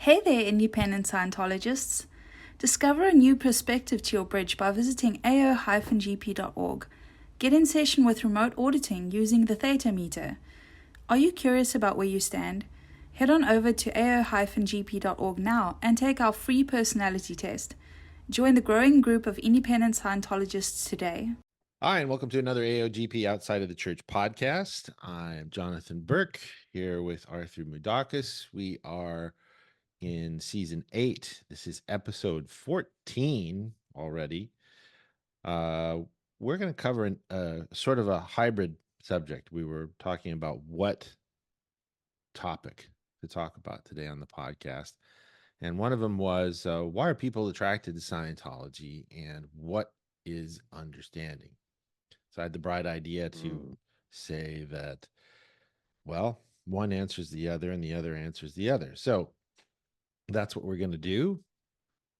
Hey there, Independent Scientologists. Discover a new perspective to your bridge by visiting ao-gp.org. Get in session with remote auditing using the Theta Meter. Are you curious about where you stand? Head on over to ao-gp.org now and take our free personality test. Join the growing group of independent Scientologists today. Hi, and welcome to another AOGP Outside of the Church podcast. I'm Jonathan Burke here with Arthur Mudakis. We are in season 8. This is episode 14 already. We're going to cover sort of a hybrid subject. We were talking about what topic to talk about today on the podcast. And one of them was why are people attracted to Scientology and what is understanding? So I had the bright idea to say that, well, one answers the other and the other answers the other. So that's what we're going to do.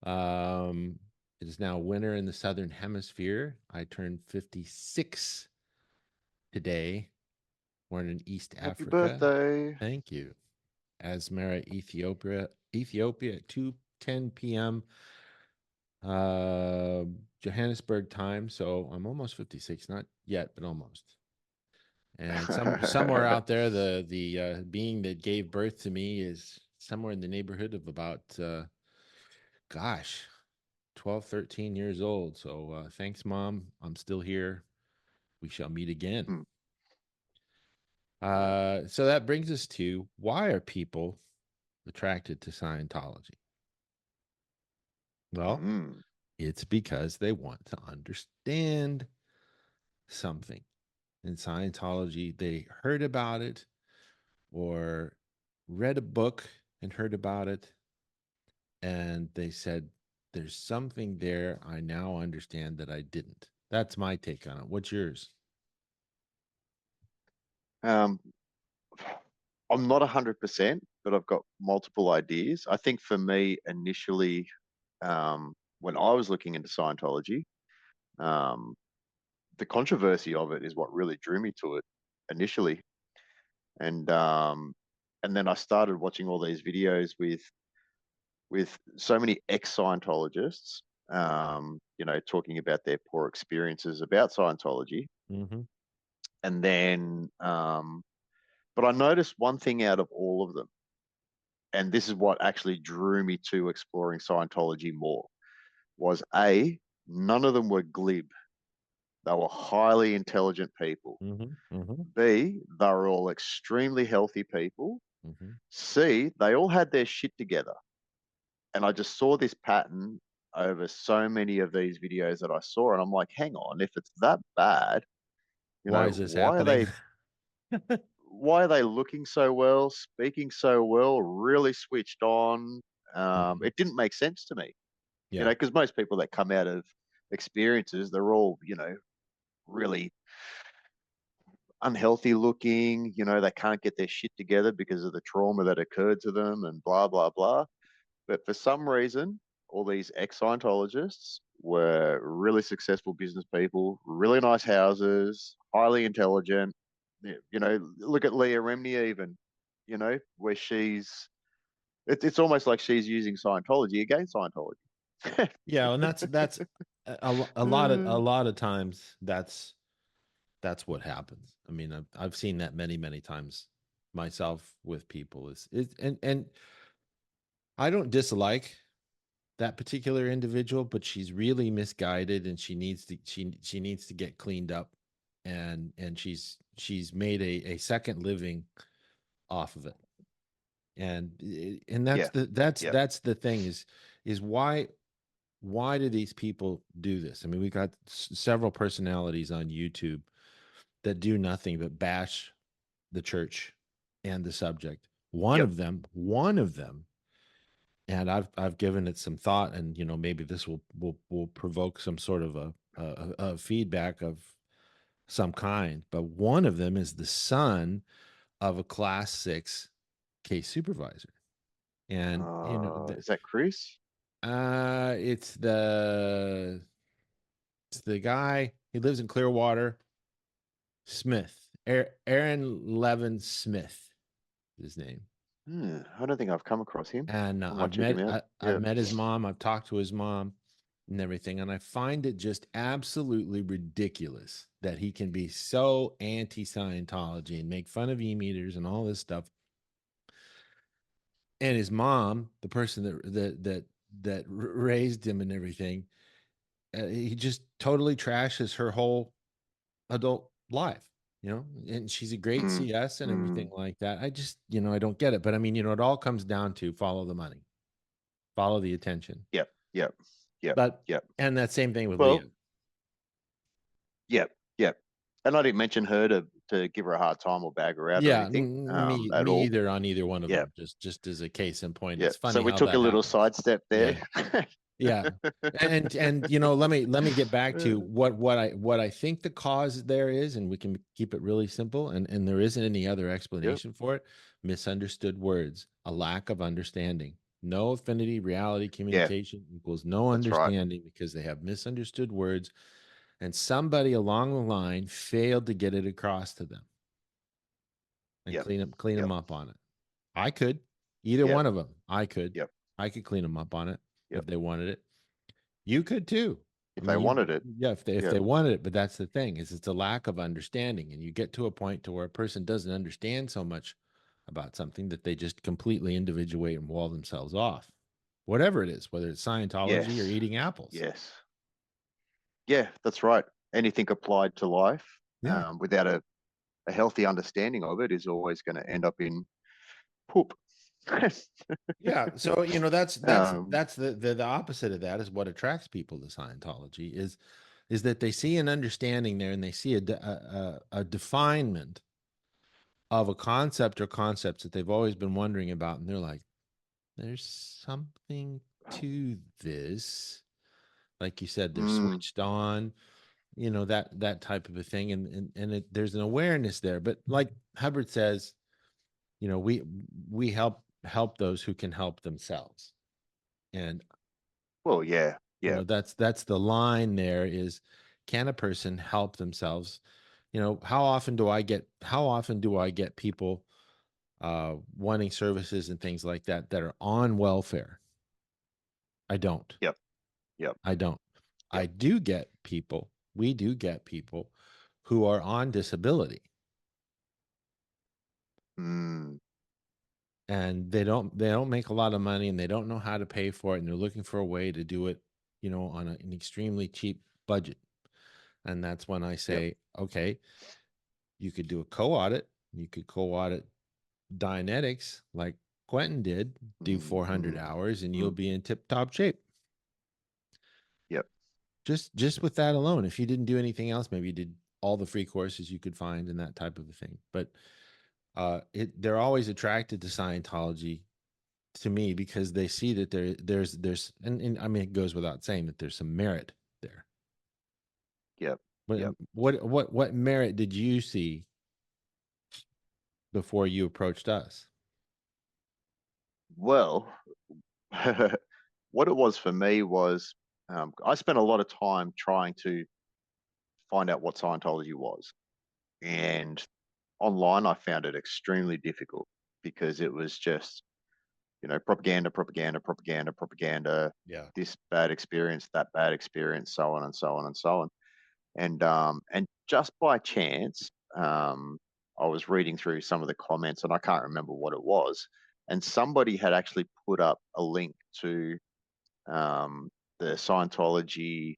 It is now winter in the Southern Hemisphere. I turned 56 today, born in East Happy Africa. birthday. Thank you. Asmara, Ethiopia at 2:10 p.m. Johannesburg time. So I'm almost 56, not yet, but almost. And somewhere out there, the being that gave birth to me is somewhere in the neighborhood of about, 12, 13 years old. So thanks, Mom. I'm still here. We shall meet again. So that brings us to, why are people attracted to Scientology? Well, it's because they want to understand something. In Scientology, they heard about it or read a book and heard about it, and they said, there's something there I now understand that I didn't. That's my take on it. What's yours? I'm not 100%, but I've got multiple ideas. I think for me, initially, when I was looking into Scientology, um, the controversy of it is what really drew me to it initially. And then I started watching all these videos with so many ex-Scientologists, talking about their poor experiences about Scientology. Mm-hmm. And then, but I noticed one thing out of all of them, and this is what actually drew me to exploring Scientology more, was A, none of them were glib. They were highly intelligent people. Mm-hmm. Mm-hmm. B, they were all extremely healthy people. Mm-hmm. C, they all had their shit together. And I just saw this pattern over so many of these videos that I saw. And I'm like, hang on, if it's that bad, Why is this happening? Why are they looking so well, speaking so well, really switched on? It didn't make sense to me, Yeah. because most people that come out of experiences, they're all, really unhealthy looking, they can't get their shit together because of the trauma that occurred to them and blah, blah, blah. But for some reason, all these ex-Scientologists were really successful business people, really nice houses, highly intelligent. Look at Leah Remini even, where it's almost like she's using Scientology against Scientology. Yeah, and that's a lot of times that's what happens. I mean, I've seen that many times myself with people. And I don't dislike that particular individual, but she's really misguided, and she needs to get cleaned up, and she's made a second living off of it. And that's that's the thing is why do these people do this? I mean, we got several personalities on YouTube that do nothing but bash the church and the subject. One of them, and I've given it some thought, and maybe this will provoke some sort of a feedback of some kind. But one of them is the son of a Class 6 case supervisor, and is that Chris? It's the guy. He lives in Clearwater. Smith, Aaron Levin Smith, his name. I don't think I've come across him. And I might check him out. I've Yeah. met his mom. I've talked to his mom and everything, and I find it just absolutely ridiculous that he can be so anti-Scientology and make fun of e-meters and all this stuff. And his mom, the person that raised him and everything, he just totally trashes her whole adult life, and she's a great Mm, CS and everything mm, like that. I just, I don't get it. But I mean, it all comes down to follow the money, follow the attention. yep, yep, yep, But, yep. and that same thing with Leah. Well, yep, yep. And I didn't mention her to give her a hard time or bag her out or Yeah, anything at me all. either on either one of Yeah, them. Just as a case in point, yeah. it's So funny we how took a that little happens. sidestep Yeah. there. Yeah. And let me get back to what I think the cause there is, and we can keep it really simple, and there isn't any other Yep. explanation for it. Misunderstood words, a lack of understanding. No affinity, reality, Yeah, communication equals no that's right. understanding, because they have misunderstood words, and somebody along the line failed to get it across to them and Yep, clean yep, them up on it. I could, either yep, one of them. I could yep, clean them up on it yep. if they wanted it. You could too. If I they mean, wanted it. yeah, if Yep, they wanted it, but that's the thing, is it's a lack of understanding, and you get to a point to where a person doesn't understand so much about something that they just completely individuate and wall themselves off, whatever it is, whether it's Scientology or yes, eating apples. yes. Yeah, that's right. Anything applied to life Yeah. without a healthy understanding of it is always going to end up in poop. Yeah. So, um, that's the opposite of that, is what attracts people to Scientology is that they see an understanding there, and they see a definement of a concept or concepts that they've always been wondering about, and they're like, there's something to this. Like you said, they're mm, switched on, that type of a thing, there's an awareness there. But like Hubbard says, we help those who can help themselves. And well, yeah, yeah. that's the line there, is, can a person help themselves? How often do I get people wanting services and things like that are on welfare? I don't. Yep, yep, I don't. yep. We do get people who are on disability, Mm, and they don't make a lot of money, and they don't know how to pay for it, and they're looking for a way to do it, on an extremely cheap budget. And that's when I yep. say, okay, you could do a co-audit. You could co-audit Dianetics like Quentin did, do Mm, 400 mm, hours, and you'll mm, be in tip-top shape. yep. Just with that alone. If you didn't do anything else, maybe you did all the free courses you could find and that type of a thing. But they're always attracted to Scientology, to me, because they see that there's and I mean, it goes without saying that there's some merit there. Yep. But Yep. what merit did you see before you approached us? Well, what it was for me was I spent a lot of time trying to find out what Scientology was. And online, I found it extremely difficult because it was just, propaganda, propaganda, propaganda, propaganda, Yeah. this bad experience, that bad experience, so on and so on and so on. And just by chance, I was reading through some of the comments, and I can't remember what it was. And somebody had actually put up a link to um, the Scientology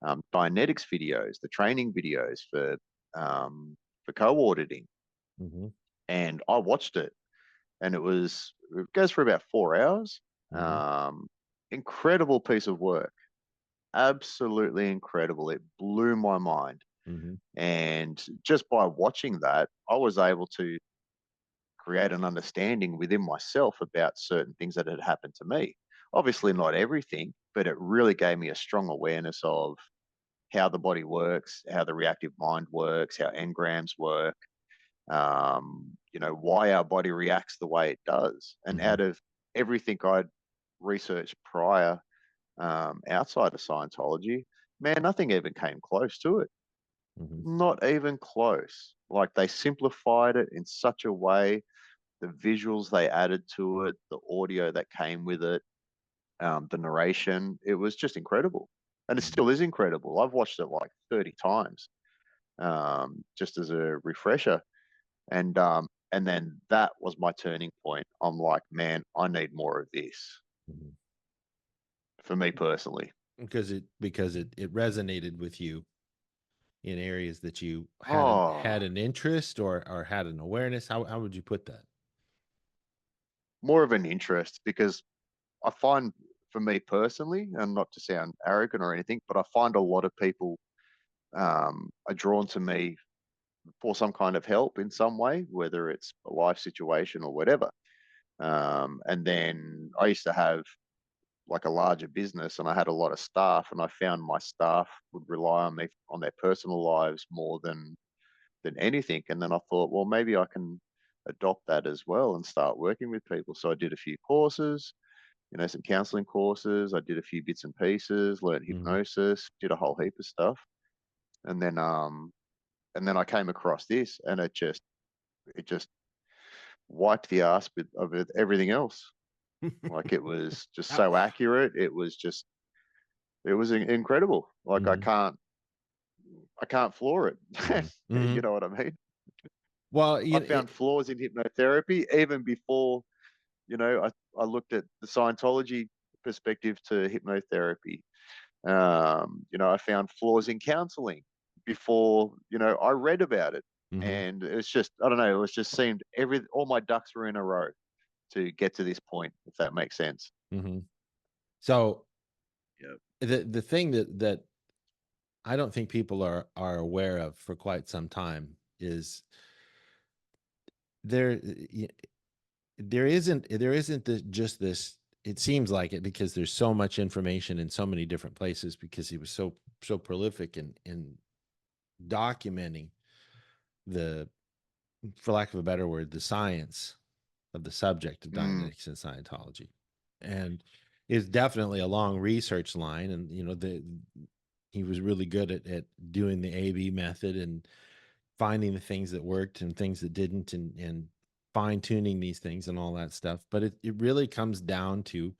Dianetics videos, the training videos for co-auditing, Mm-hmm. and I watched it, and it goes for about 4 hours. Mm-hmm. Incredible piece of work, absolutely incredible. It blew my mind. Mm-hmm. And just by watching that, I was able to create an understanding within myself about certain things that had happened to me. Obviously, not everything, but it really gave me a strong awareness of how the body works, how the reactive mind works, how engrams work, why our body reacts the way it does. And Mm-hmm. out of everything I'd researched prior outside of Scientology, man, nothing even came close to it. Mm-hmm. Not even close. Like they simplified it in such a way the visuals they added to it, the audio that came with it, the narration, it was just incredible. And it still is incredible. I've watched it like 30 times, just as a refresher. And then that was my turning point. I'm like, man, I need more of this Mhm. for me personally. Because it resonated with you in areas that you had Oh, an interest or had an awareness. How would you put that? more of an interest, because I find, for me personally, and not to sound arrogant or anything, but I find a lot of people are drawn to me for some kind of help in some way, whether it's a life situation or whatever. And then I used to have like a larger business, and I had a lot of staff, and I found my staff would rely on me on their personal lives more than anything. And then I thought, well, maybe I can adopt that as well and start working with people. So I did a few courses, some counseling courses. I did a few bits and pieces, learned Mm-hmm. hypnosis, did a whole heap of stuff. And then I came across this, and it just wiped the ass of it, everything else. Like, it was just so accurate. It was incredible. Like, Mm-hmm. I can't floor it. Mm-hmm. You know what I mean? Well, I found flaws in hypnotherapy even before, I looked at the Scientology perspective to hypnotherapy. I found flaws in counseling before, I read about it. mm-hmm. And it's just, I don't know, it was just seemed all my ducks were in a row to get to this point, if that makes sense. Mm-hmm. So Yeah. the thing that I don't think people are aware of for quite some time is there there isn't just this. It seems like it because there's so much information in so many different places because he was so prolific in documenting the, for lack of a better word, the science of the subject of Mm, Dianetics and Scientology, and is definitely a long research line. And he was really good at doing the AB method and finding the things that worked and things that didn't, and fine tuning these things and all that stuff. But it really comes down to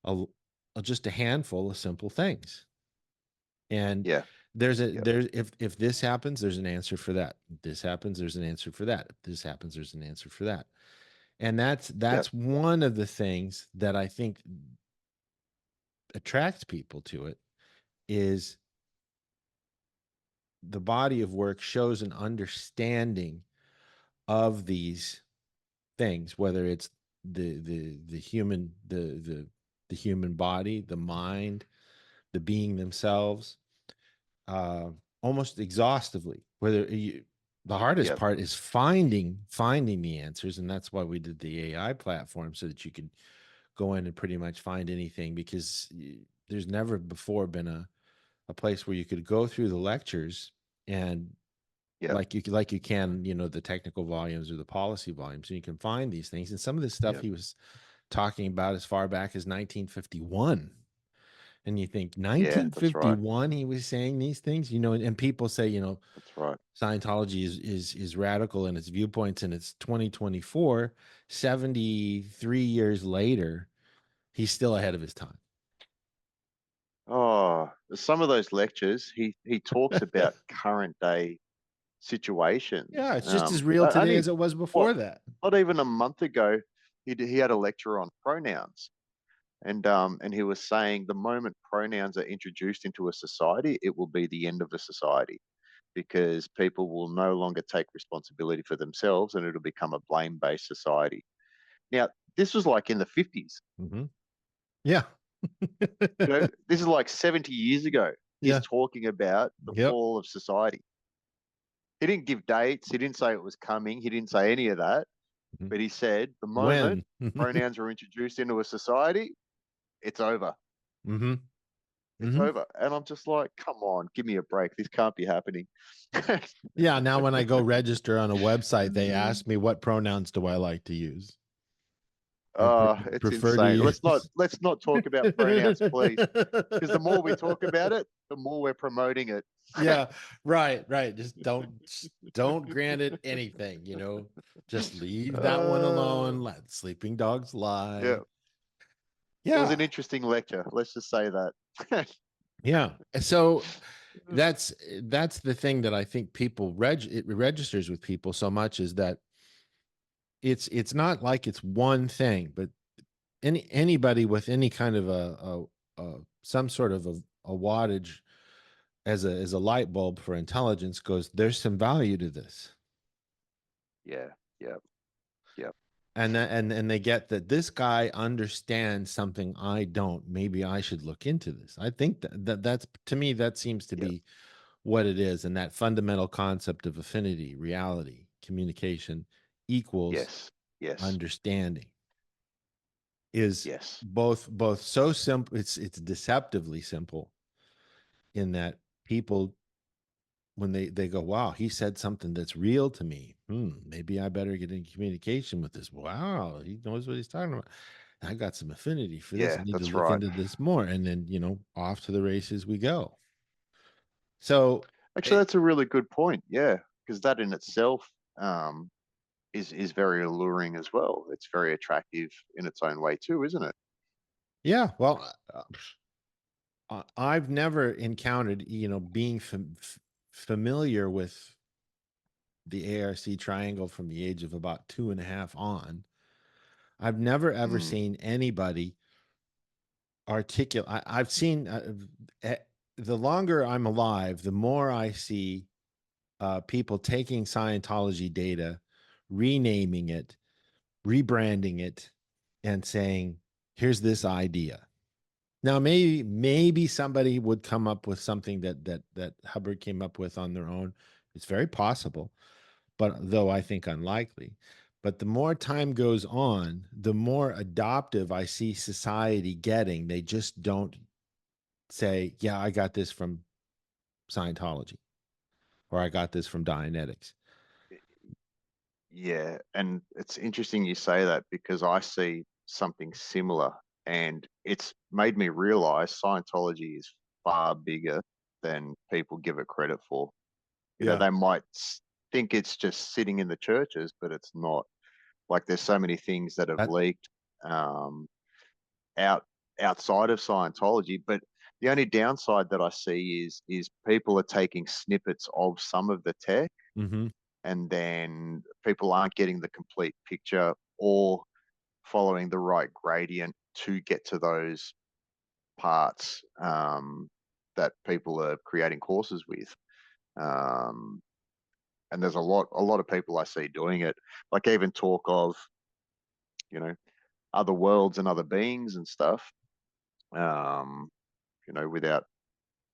a, just a handful of simple things. And yeah. there's Yep. if this happens, there's an answer for that. If this happens, there's an answer for that. If this happens, there's an answer for that. And that's Yep. one of the things that I think attracts people to it is the body of work shows an understanding of these things, whether it's the human the human body, the mind, the being themselves, uh, almost exhaustively. The hardest Yep. part is finding the answers, and that's why we did the AI platform so that you could go in and pretty much find anything, because there's never before been a place where you could go through the lectures and Yep. like you can, the technical volumes or the policy volumes, and you can find these things. And some of this stuff Yep. he was talking about as far back as 1951. And you think Yeah, that's right. 1951 he was saying these things, and people say, That's right. Scientology is radical in its viewpoints, and it's 2024, 73 years later, he's still ahead of his time. Oh, some of those lectures, he talks about current day situations. Yeah, it's just as real today Only as it was what, before that. not even a month ago, he had a lecture on pronouns. And he was saying the moment pronouns are introduced into a society, it will be the end of a society, because people will no longer take responsibility for themselves, and it'll become a blame-based society. Now, this was like in the 50s. Mm-hmm. Yeah. This is like 70 years ago. He's Yeah. talking about the Yep. fall of society. He didn't give dates. He didn't say it was coming. He didn't say any of that. Mhm. But he said the moment When? pronouns are introduced into a society, it's over. Mm-hmm. It's Mm-hmm. over. And I'm just like, come on, give me a break. This can't be happening. Yeah. Now, when I go register on a website, they ask me what pronouns do I like to use. It's prefer to insane. use. Let's not talk about pronouns, please. Because the more we talk about it, the more we're promoting it. Yeah, right. Just don't grant it anything, just leave that one alone. Let sleeping dogs lie. It was Yeah. an interesting lecture. Let's just say that. Yeah. So that's the thing that I think people it registers with people so much, is that it's not like it's one thing, but anybody with any kind of some sort of a wattage as a light bulb for intelligence goes, there's some value to this. Yeah. And they get that this guy understands something I don't. Maybe I should look into this. I think that's, to me, that seems to be what it is. And that fundamental concept of affinity, reality, communication equals understanding is both so simple. It's deceptively simple, in that people, when they go, wow, he said something that's real to me. Maybe I better get in communication with this. Wow, he knows what he's talking about. I got some affinity for this. I need to That's look right. into this more. And then, off to the races we go. So Actually, that's a really good point. Yeah, because that in itself is very alluring as well. It's very attractive in its own way too, isn't it? yeah, well, I've never encountered, being familiar with the ARC triangle from the age of about 2.5 on. I've never ever seen anybody articulate. I've seen the longer I'm alive, the more I see people taking Scientology data, renaming it, rebranding it, and saying, "Here's this idea." Now, maybe somebody would come up with something that Hubbard came up with on their own. It's very possible, but though I think unlikely. But the more time goes on, the more adoptive I see society getting. They just don't say, yeah, I got this from Scientology, or I got this from Dianetics. Yeah, and it's interesting you say that, because I see something similar, and it's made me realize Scientology is far bigger than people give it credit for. They might think it's just sitting in the churches, but it's not. Like, there's so many things that have leaked um, out outside of Scientology. But the only downside that I see is people are taking snippets of some of the tech, and then people aren't getting the complete picture or following the right gradient to get to those parts that people are creating courses with. And there's a lot of people I see doing it, like even talk of other worlds and other beings and stuff. Without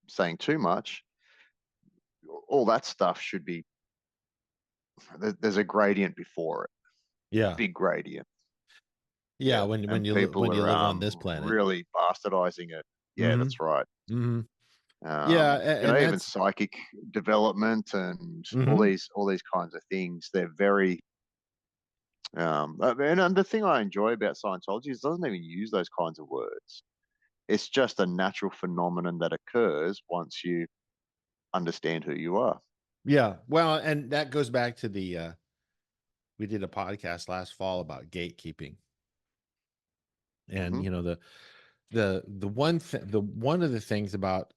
saying too much, all that stuff should be, there's a gradient before it. Yeah. Big gradient. Yeah, when you live on this planet, really bastardizing it. Yeah, that's right. Yeah, and even that's psychic development and all these kinds of things. They're very and the thing I enjoy about Scientology is it doesn't even use those kinds of words. It's just a natural phenomenon that occurs once you understand who you are. Yeah, well, and that goes back to we did a podcast last fall about gatekeeping, and one of the things about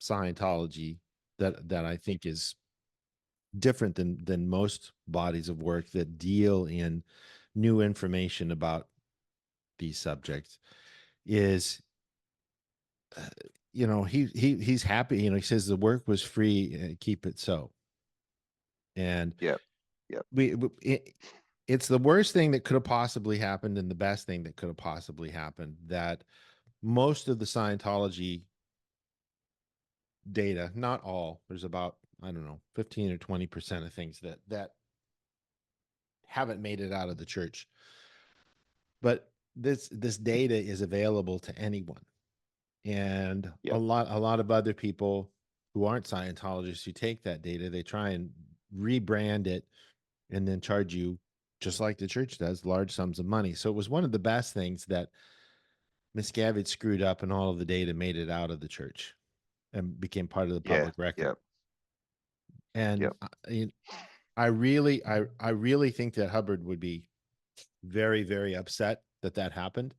Scientology that I think is different than most bodies of work that deal in new information about these subjects is, he's happy. He says the work was free, keep it so. And it's the worst thing that could have possibly happened and the best thing that could have possibly happened, that most of the Scientology data, not all, there's about, I don't know, 15 or 20% of things that haven't made it out of the church. But this data is available to anyone. And a lot of other people who aren't Scientologists who take that data, they try and rebrand it and then charge you just like the church does, large sums of money. So it was one of the best things that Miscavige screwed up, and all of the data made it out of the church and became part of the Yeah. public record. Yep. And Yep. I really think that Hubbard would be very, very upset that that happened.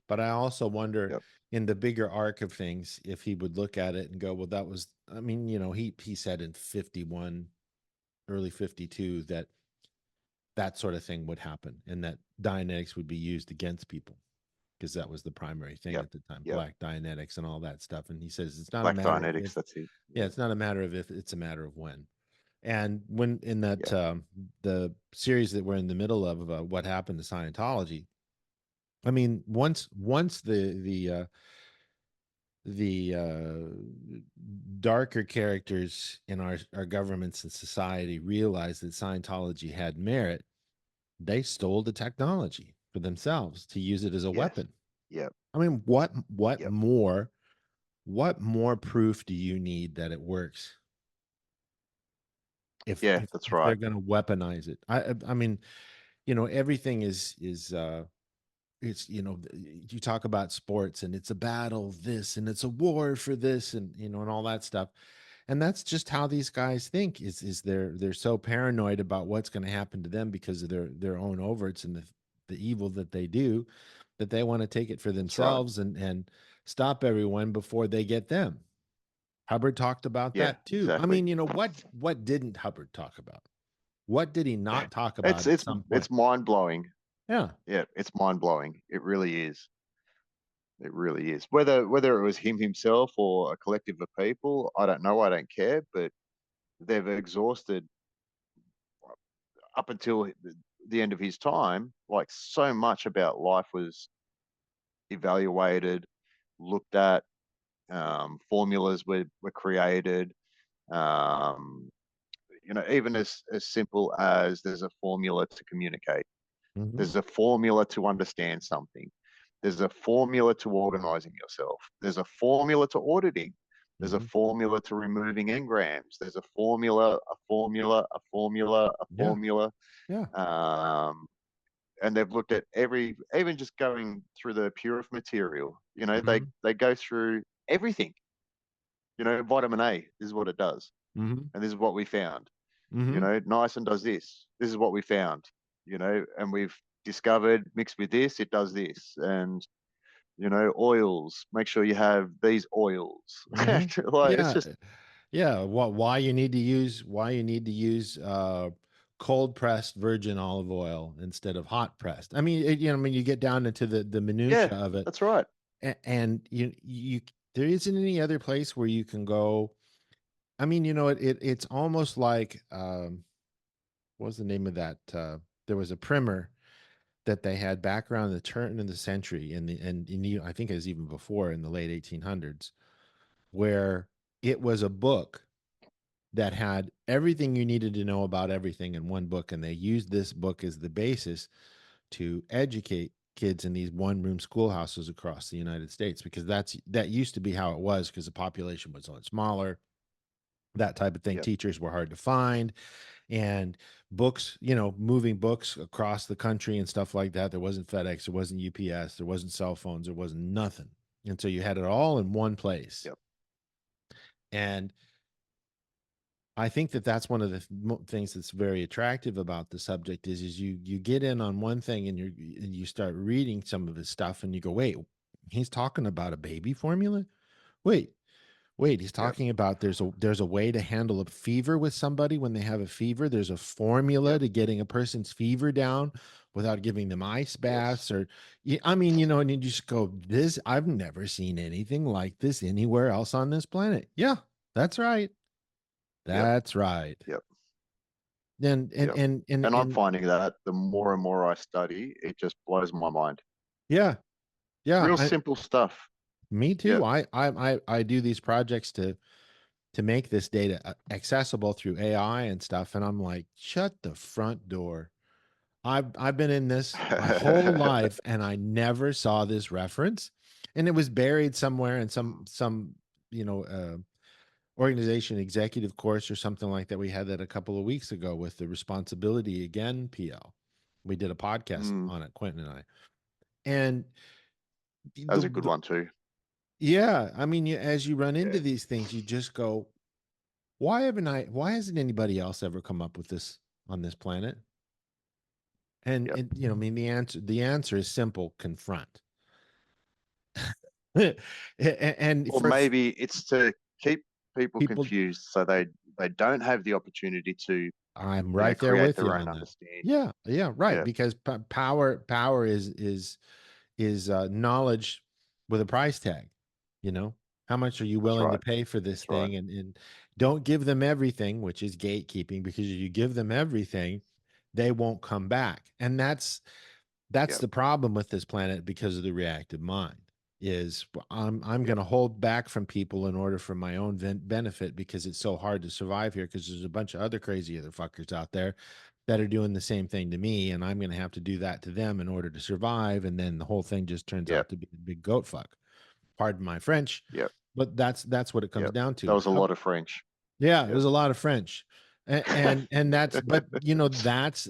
But I also wonder, Yep. in the bigger arc of things, if he would look at it and go, well, that was, I mean, you know, he said in 51, early 52, that that sort of thing would happen and that Dianetics would be used against people, because that was the primary thing Yep. at the time, Yep. Black Dianetics and all that stuff. And he says it's not a Black matter of Dianetics. if, That's it. yeah, it's not a matter of if, it's a matter of when. And when in that Yeah. the series that we're in the middle of what happened to Scientology, I mean, once the darker characters in our governments and society realized that Scientology had merit, they stole the technology for themselves to use it as a Yes. weapon. Yep. I mean, what Yep. more proof do you need that it works? Yeah, that's If they're right. going to weaponize it, I mean, you know, everything is it's, you know, you talk about sports and it's a battle this and it's a war for this, and you know, and all that stuff. And that's just how these guys think, is they're so paranoid about what's going to happen to them because of their own overts and the evil that they do, that they want to take it for That's right. themselves and stop everyone before they get them. Hubbard talked about Yeah, that too. I exactly. mean, you know, what didn't Hubbard talk about? What did he not talk about It's at it's some point? it's mind blowing. Yeah. Yeah, it's mind blowing. It really is. It really is. Whether it was him himself or a collective of people, I don't know. I don't care. But they've exhausted up until the end of his time. Like so much about life was evaluated, looked at. Formulas were created. Um, even as simple as there's a formula to communicate. Mm-hmm. There's a formula to understand something. There's a formula to organizing yourself. There's a formula to auditing. There's a Mm-hmm. formula to removing engrams. There's a formula, a formula, a formula, a Yeah. formula. Yeah. Um, and they've looked at even just going through the purif material. They Mm-hmm. they go through everything. Vitamin A, this is what it does, Mm-hmm. and this is what we found. Mm-hmm. Niacin does this. This is what we found. And we've discovered mixed with this, it does this. And oils. Make sure you have these oils. Mm-hmm. Like it's Yeah. just Yeah. Why you need to use cold pressed virgin olive oil instead of hot pressed. I mean, you know, I mean, you get down into the yeah, minutia of it, that's right. and you there isn't any other place where you can go. I mean, you know, it's almost like what was the name of that? There was a primer that they had back around the turn of the century, I think it was even before, in the late 1800s, where it was a book that had everything you needed to know about everything in one book, and they used this book as the basis to educate kids in these one-room schoolhouses across the United States, because that used to be how it was, because the population was a lot smaller, that type of thing. Yep. Teachers were hard to find, and books, you know, moving books across the country and stuff like that. There wasn't FedEx, there wasn't UPS, there wasn't cell phones, there wasn't nothing. And so you had it all in one place. Yep. And I think that that's one of the things that's very attractive about the subject is you get in on one thing and you start reading some of his stuff and you go, wait, he's talking about a baby formula? Wait, he's Yep. talking about there's a way to handle a fever with somebody when they have a fever. There's a formula Yep. to getting a person's fever down without giving them ice Yes. baths, or I mean, you know, and you just go, this, I've never seen anything like this anywhere else on this planet. Yeah, that's right. Yep. That's right. Yep. And Yep. And I'm finding that the more and more I study, it just blows my mind. yeah, yeah, Real simple stuff. me too. Yep. I do these projects to make this data accessible through AI and stuff, and I'm like, shut the front door. I've been in this my whole life, and I never saw this reference, and it was buried somewhere in some you know organization executive course or something like that. We had that a couple of weeks ago with the responsibility again PL, We did a podcast Mm, on it, Quentin and I. And that's a good one too. yeah, I mean, as you run into Yeah. these things, you just go, why hasn't anybody else ever come up with this on this planet? And, Yep. I mean, the answer is simple: confront. And Or for maybe it's to keep people people, confused so they don't have the opportunity to, I'm right there create with you their own on that. understanding. Yeah, yeah, right. Yeah, Because power is knowledge with a price tag. You know, how much are you that's willing to right. pay for this That's right. thing? And don't give them everything, which is gatekeeping, because if you give them everything, they won't come back. And that's Yep. the problem with this planet because of the reactive mind. Is I'm Yep. going to hold back from people in order for my own benefit, because it's so hard to survive here, because there's a bunch of other crazy other fuckers out there that are doing the same thing to me, and I'm going to have to do that to them in order to survive, and then the whole thing just turns Yep. out to be a big goat fuck. Pardon my French, Yep. but that's what it comes Yep. down That to. was a lot of French. Yeah, it Yep. was a lot of French. And that's, but that's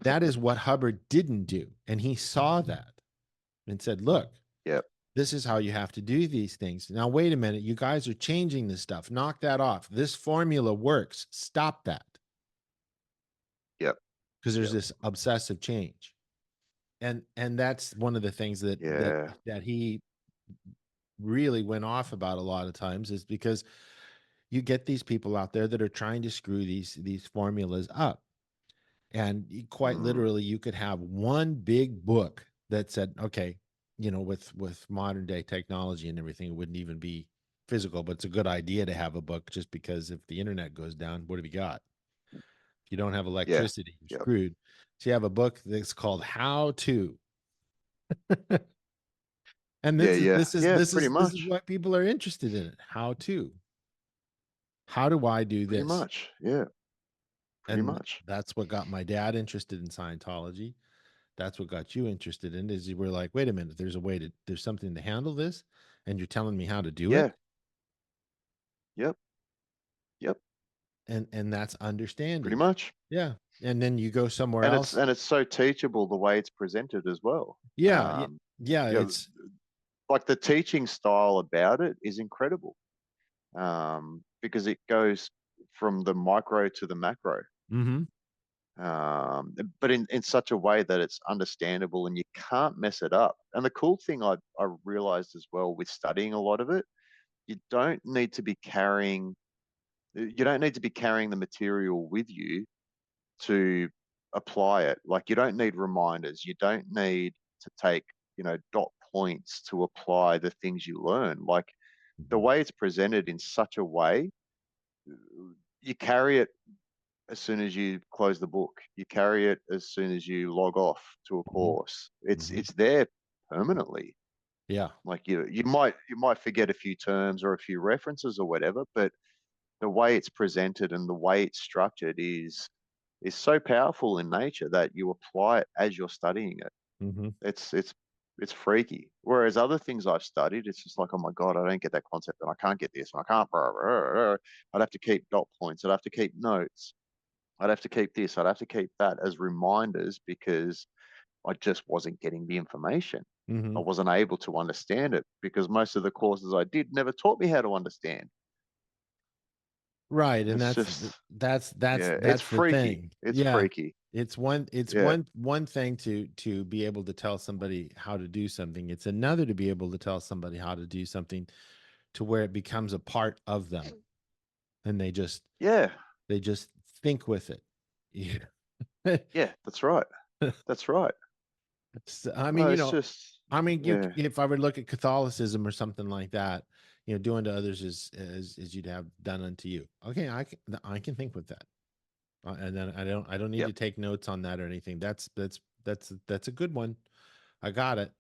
that is what Hubbard didn't do. And he saw that and said, look, Yep. this is how you have to do these things. Now, wait a minute. You guys are changing this stuff. Knock that off. This formula works. Stop that. Yep. Because there's Yep. this obsessive change. And that's one of the things that Yeah. he really went off about a lot of times, is because you get these people out there that are trying to screw these formulas up. And quite Mm, literally, you could have one big book that said, okay, with modern day technology and everything, it wouldn't even be physical, but it's a good idea to have a book, just because if the internet goes down, what have you got? If you don't have yeah. electricity, you're Yep. screwed. So you have a book that's called How To. And Yeah. this is Yeah. this is Yeah. this Pretty is this is much. what people are interested in. It. How to. How do I do Pretty this? much. Yeah. Pretty And much. that's what got my dad interested in Scientology. That's what got you interested in, is you were like, wait a minute, there's something to handle this, and you're telling me how to do Yeah. it. Yep. Yep. And that's Pretty understanding. much. Yeah. And then you go somewhere And else. it's so teachable the way it's presented as well. Yeah. Yeah. Yeah. You know, It's like the teaching style about it is incredible, because it goes from the micro to the macro, mm-hmm. but in such a way that it's understandable and you can't mess it up. And the cool thing I realized as well with studying a lot of it, you don't need to be carrying you don't need to be carrying the material with you to apply it. Like you don't need reminders. You don't need to take, dot points to apply the things you learn. Like the Mm-hmm. way it's presented in such a way, you carry it as soon as you close the book. You carry it as soon as you log off to a Mm-hmm. course. It's Mm-hmm. it's there permanently. Yeah. Like you might forget a few terms or a few references or whatever, but the way it's presented and the way it's structured is so powerful in nature that you apply it as you're studying it. Mm-hmm. It's freaky. Whereas other things I've studied, it's just like, oh my god, I don't get that concept, and I can't get this, and I can't. I'd have to keep dot points. I'd have to keep notes. I'd have to keep this. I'd have to keep that as reminders because I just wasn't getting the information. Mm-hmm. I wasn't able to understand it because most of the courses I did never taught me how to understand. Right. And It's that's just, that's that's yeah, it's that's the freaky. thing. It's Yeah. freaky. It's Yeah, one thing to be able to tell somebody how to do something. It's another to be able to tell somebody how to do something to where it becomes a part of them, and yeah, they just think with it. Yeah. yeah. That's right. That's right. I mean, No, it's just, yeah, if I would look at Catholicism or something like that, doing to others as you'd have done unto you. Okay, I can think with that, and then I don't need yep, to take notes on that or anything. That's a good one. I got it.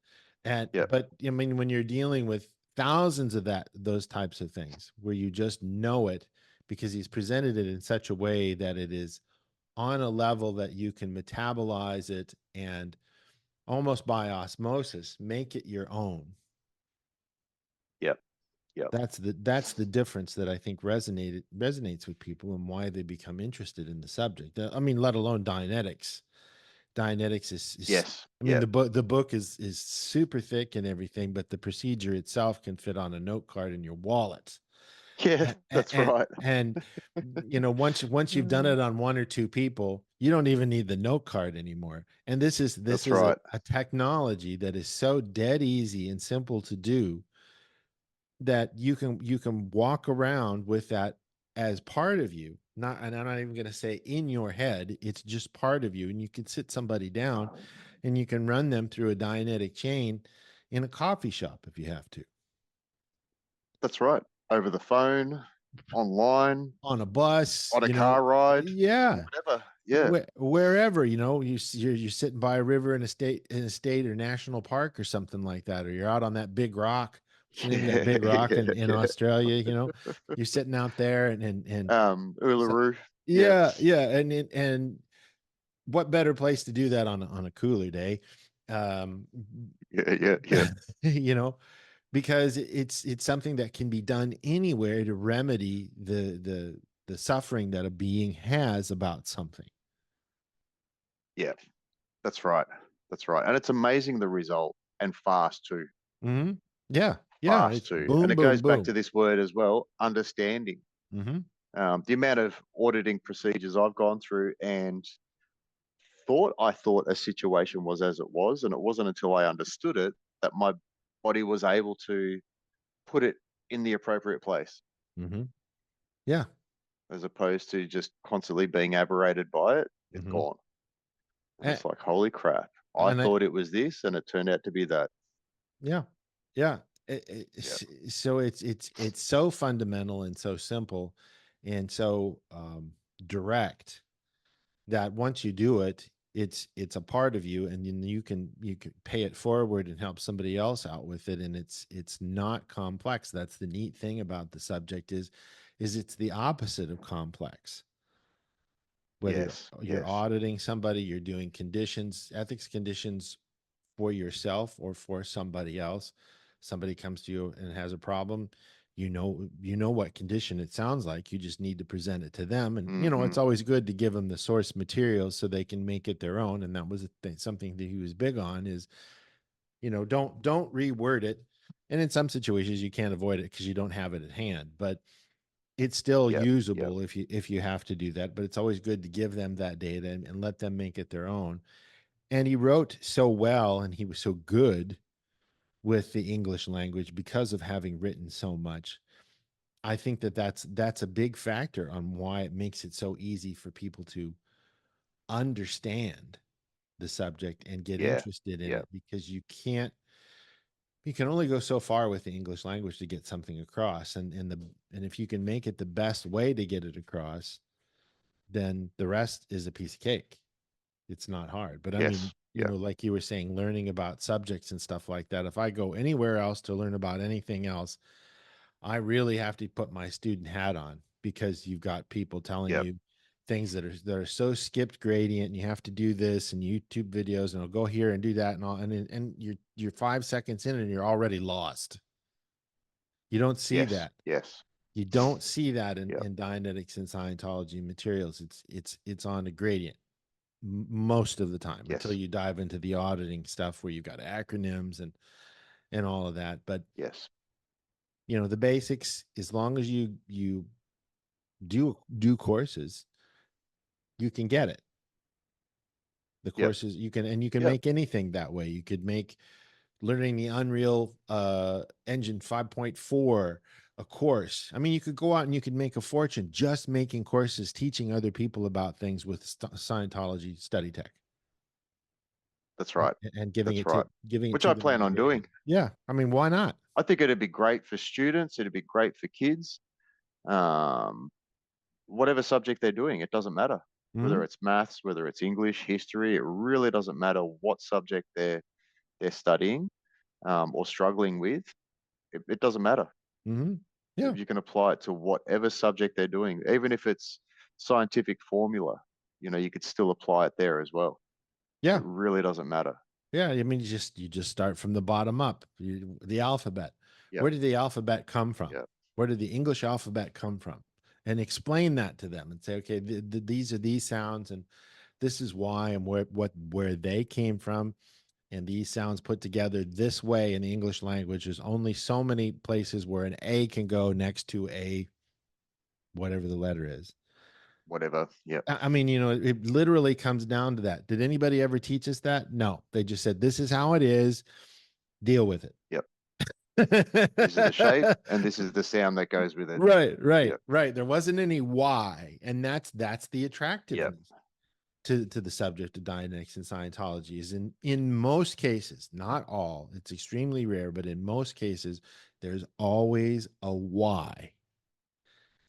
And yep, but I mean, when you're dealing with thousands of those types of things, where you just know it because he's presented it in such a way that it is on a level that you can metabolize it and almost by osmosis make it your own. yep. Yep. That's the difference that I think resonates with people and why they become interested in the subject. I mean, let alone Dianetics. Dianetics is Yes. I mean, Yeah. the book is super thick and everything, but the procedure itself can fit on a note card in your wallet. Yeah. That's right. And you know, once you've done Mm. it on one or two people, you don't even need the note card anymore. And this That's is right. a technology that is so dead easy and simple to do that you can walk around with that as part of you. Not, and I'm not even going to say in your head, it's just part of you. And you can sit somebody down and you can run them through a Dianetic chain in a coffee shop if you have to. That's right. Over the phone, online, On a bus, on a you know, car ride, yeah, whatever. Yeah. wherever, you know, you're sitting by a river in a state or national park or something like that, or you're out on that big rock. What's the name of that Yeah. big rock Yeah. in Yeah. Australia? You know, you're sitting out there and so, Uluru. Yeah. yeah, yeah, and what better place to do that on a cooler day? Um, Yeah. Yeah. Yeah. you know, because it's something that can be done anywhere to remedy the suffering that a being has about something. Yeah. That's right. That's right. And it's amazing the result, and fast too. Mm-hmm. Yeah, yeah, Fast it's too. And boom, it boom, goes back boom. to this word as well, understanding. Mm-hmm. The amount of auditing procedures I've gone through and I thought a situation was as it was, and it wasn't until I understood it that my body was able to put it in the appropriate place, Mm-hmm. Yeah. as opposed to just constantly being aberrated by it. It's Mm-hmm. gone. And And, it's like, holy crap. I and I, thought it was this, and it turned out to be that. yeah, yeah. Yeah. So it's so fundamental and so simple and so direct that once you do it, it's a part of you, and then you can pay it forward and help somebody else out with it, and it's not complex. That's the neat thing about the subject is it's the opposite of complex. Whether Yes. you're Yes. auditing somebody, you're doing conditions, ethics conditions for yourself or for somebody else. Somebody comes to you and has a problem, you know what condition it sounds like. You just need to present it to them, and you know Mm-hmm. it's always good to give them the source material so they can make it their own. And that was something that he was big on is, you know, don't reword it. And in some situations you can't avoid it because you don't have it at hand, but it's still Yep. Yep. usable if you have to do that. But it's always good to give them that data and let them make it their own. And he wrote so well and he was so good with the English language because of having written so much. I think that that's a big factor on why it makes it so easy for people to understand the subject and get Yeah. interested in Yeah. it, because you can only go so far with the English language to get something across, and if you can make it the best way to get it across, then the rest is a piece of cake. It's not hard. But I mean, Yes. you Yeah. know, like you were saying, learning about subjects and stuff like that, if I go anywhere else to learn about anything else, I really have to put my student hat on, because you've got people telling Yep. you things that are so skipped gradient, and you have to do this and YouTube videos and I'll go here and do that and all, and you're 5 seconds in and you're already lost. You don't see Yes. that. Yes. You don't see that Yep. in Dianetics and Scientology materials. It's on a gradient most of the time until Yes. you dive into the auditing stuff where you've got acronyms and all of that. But Yes. you know, the basics, as long as you do courses, you can get it. The Yep. courses you can Yep. make anything that way. You could make learning the Unreal Engine 5.4 a course. I mean, you could go out and you could make a fortune just making courses teaching other people about things with Scientology study tech, That's right. and That's right. giving it Which to I them on plan a on gradient. doing. Yeah, I mean, why not? I think it'd be great for students. It'd be great for kids. Um, Whatever subject they're doing, it doesn't matter. Hmm. Whether it's maths, whether it's English, history, it really doesn't matter what subject they're studying, or struggling with. It doesn't matter. Hmm. Yeah, You can apply it to whatever subject they're doing, even if it's scientific formula. You could still apply it there as well. yeah, It really doesn't matter. yeah. I mean, you just start from the bottom up, the alphabet. Yep. Where did the alphabet come from? Yep. Where did the English alphabet come from? And explain that to them and say, okay, these are these sounds, and this is why, and where they came from. And these sounds put together this way in the English language, there's only so many places where an A can go next to a whatever the letter is. Whatever. Yep. I mean, it literally comes down to that. Did anybody ever teach us that? No. They just said, this is how it is. Deal with it. Yep. This is the shape, and this is the sound that goes with it. Right. There wasn't any why, and that's the attractiveness to the subject of Dianetics and Scientology. Is in most cases, not all, it's extremely rare, but in most cases, there's always a why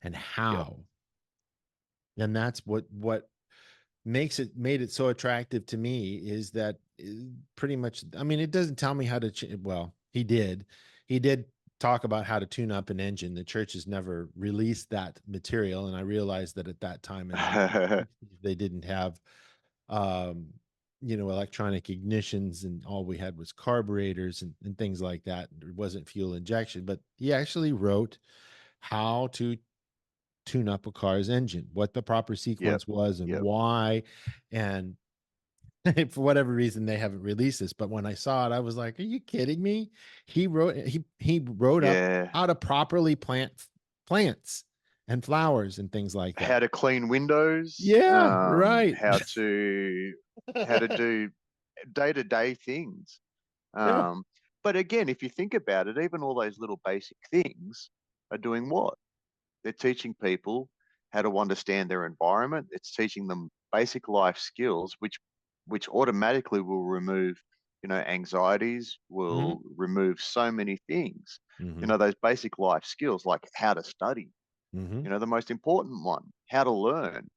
and how, and that's what made it so attractive to me, is that pretty much, I mean, it doesn't tell me how to well, he did talk about how to tune up an engine. The church has never released that material, and I realized that at that time they didn't have electronic ignitions, and all we had was carburetors and things like that. There wasn't fuel injection, but he actually wrote how to tune up a car's engine, what the proper sequence was, and why. And for whatever reason, they haven't released this, but when I saw it, I was like, are you kidding me? He wrote up how to properly plant plants and flowers and things like that. How to clean windows. Right. How to do day-to-day things. But again, if you think about it, even all those little basic things are doing what? They're teaching people how to understand their environment. It's teaching them basic life skills, which automatically will remove, anxieties, will remove so many things. Those basic life skills, like how to study, the most important one, how to learn,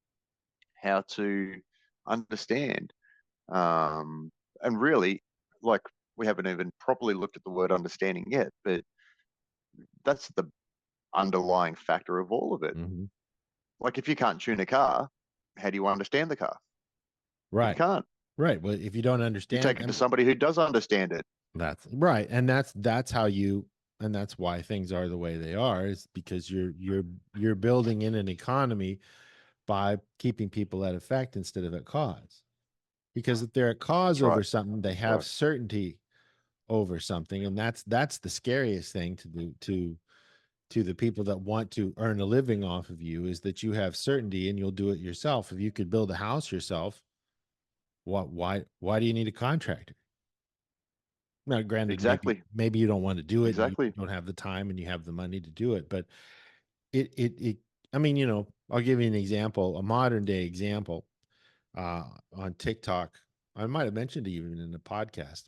how to understand. And really, like, we haven't even properly looked at the word understanding yet, but that's the underlying factor of all of it. Like, if you can't tune a car, how do you understand the car? Right. You can't. Right. Well, if you don't understand, you take it to somebody who does understand it. That's right. And that's how you, and that's why things are the way they are, is because you're building in an economy by keeping people at effect instead of at cause. Because if they're at cause over something, they have certainty over something. And that's the scariest thing to do to the people that want to earn a living off of you, is that you have certainty and you'll do it yourself. If you could build a house yourself, why do you need a contractor? Now, granted, maybe you don't want to do it. Exactly. You don't have the time and you have the money to do it. But I mean, I'll give you an example, a modern day example, on TikTok. I might have mentioned it even in the podcast.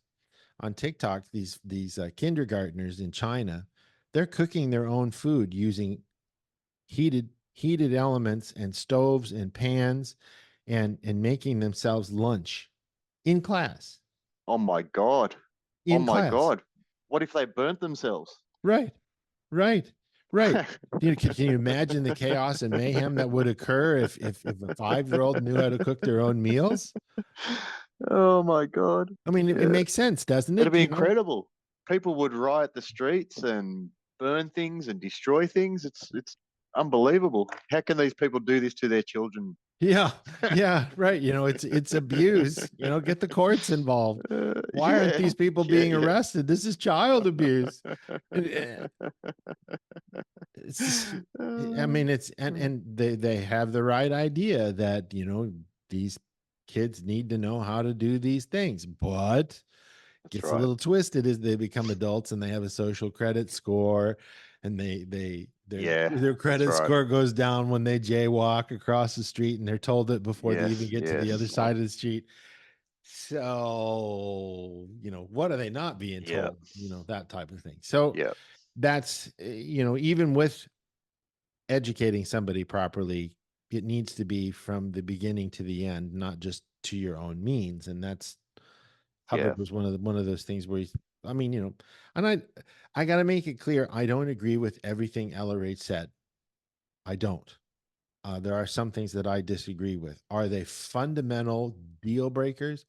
On TikTok, these kindergartners in China, they're cooking their own food using heated elements and stoves and pans, and making themselves lunch in class. Oh my God. My God. What if they burnt themselves? Right. Can you imagine the chaos and mayhem that would occur if a 5-year-old knew how to cook their own meals? Oh my God. I mean, it makes sense, doesn't it? It'd be incredible. People would riot the streets and burn things and destroy things. It's unbelievable. How can these people do this to their children? Yeah, right. It's abuse. Get the courts involved. Why aren't these people being arrested? This is child abuse. I mean, and they have the right idea that these kids need to know how to do these things, but gets a little twisted as they become adults and they have a social credit score, and their credit score goes down when they jaywalk across the street, and they're told it before they even get to the other side of the street. So, what are they not being told? That type of thing. So that's, even with educating somebody properly, it needs to be from the beginning to the end, not just to your own means. And that's, Hubbard was one of those things where I mean, and I got to make it clear, I don't agree with everything Ellery said. I don't. There are some things that I disagree with. Are they fundamental deal breakers?